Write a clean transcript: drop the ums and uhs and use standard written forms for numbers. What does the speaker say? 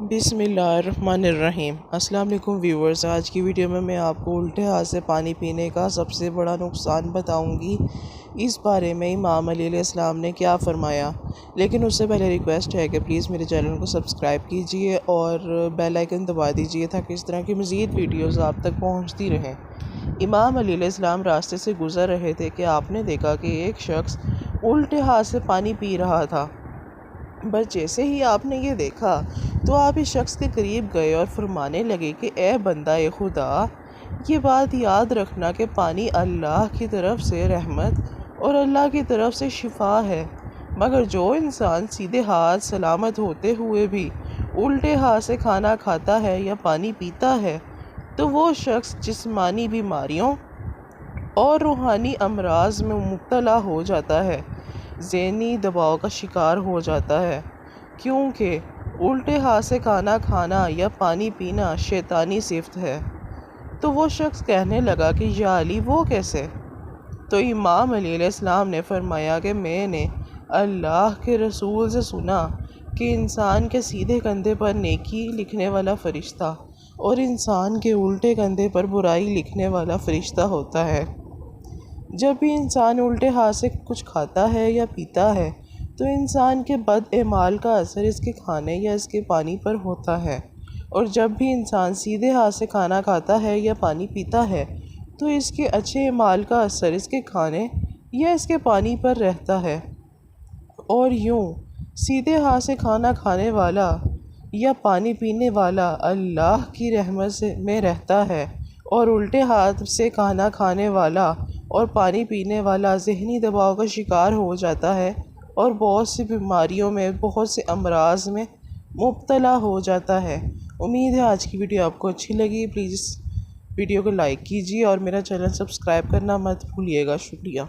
बिस्मिल्लाहिर्रहमानिर्रहीम। अस्सलाम वालेकुम व्यूवर्स। आज की वीडियो में मैं आपको उल्टे हाथ से पानी पीने का सबसे बड़ा नुकसान बताऊंगी। इस बारे में इमाम अली अलैहिस्सलाम ने क्या फ़रमाया। लेकिन उससे पहले रिक्वेस्ट है कि प्लीज़ मेरे चैनल को सब्सक्राइब कीजिए और बेल आइकन दबा दीजिए ताकि इस तरह की मज़ीद वीडियोज़ आप तक पहुँचती रहें। इमाम अली अलैहिस्सलाम रास्ते से गुज़र रहे थे कि आपने देखा कि एक शख्स उल्टे हाथ से पानी पी रहा था। बस जैसे ही आपने ये देखा तो आप इस शख्स के करीब गए और फरमाने लगे कि ए बंदा ए खुदा, ये बात याद रखना कि पानी अल्लाह की तरफ से रहमत और अल्लाह की तरफ से शिफा है, मगर जो इंसान सीधे हाथ सलामत होते हुए भी उल्टे हाथ से खाना खाता है या पानी पीता है तो वो शख्स जिस्मानी बीमारियों और रूहानी अमराज में मुब्तला हो जाता है, ज़हनी दबाव का शिकार हो जाता है, क्योंकि उल्टे हाथ से खाना खाना या पानी पीना शैतानी सिफ्त है। तो वो शख्स कहने लगा कि या अली, वो कैसे? तो इमाम अली अलैहिस्सलाम ने फरमाया कि मैंने अल्लाह के रसूल से सुना कि इंसान के सीधे कंधे पर नेकी लिखने वाला फ़रिश्ता और इंसान के उल्टे कंधे पर बुराई लिखने वाला फ़रिश्ता होता है। जब भी इंसान उल्टे हाथ से कुछ खाता है या पीता है तो इंसान के बद एमाल का असर इसके खाने या इसके पानी पर होता है, और जब भी इंसान सीधे हाथ से खाना खाता है या पानी पीता है तो इसके अच्छे एमाल का असर इसके खाने या इसके पानी पर रहता है। और यूँ सीधे हाथ से खाना खाने वाला या पानी पीने वाला अल्लाह की रहमत में रहता है, और उल्टे हाथ से खाना खाने वाला और पानी पीने वाला ज़हनी दबाव का शिकार हो जाता है और बहुत सी बीमारियों में, बहुत से अमराज में मुब्तला हो जाता है। उम्मीद है आज की वीडियो आपको अच्छी लगी। प्लीज़ वीडियो को लाइक कीजिए और मेरा चैनल सब्सक्राइब करना मत भूलिएगा। शुक्रिया।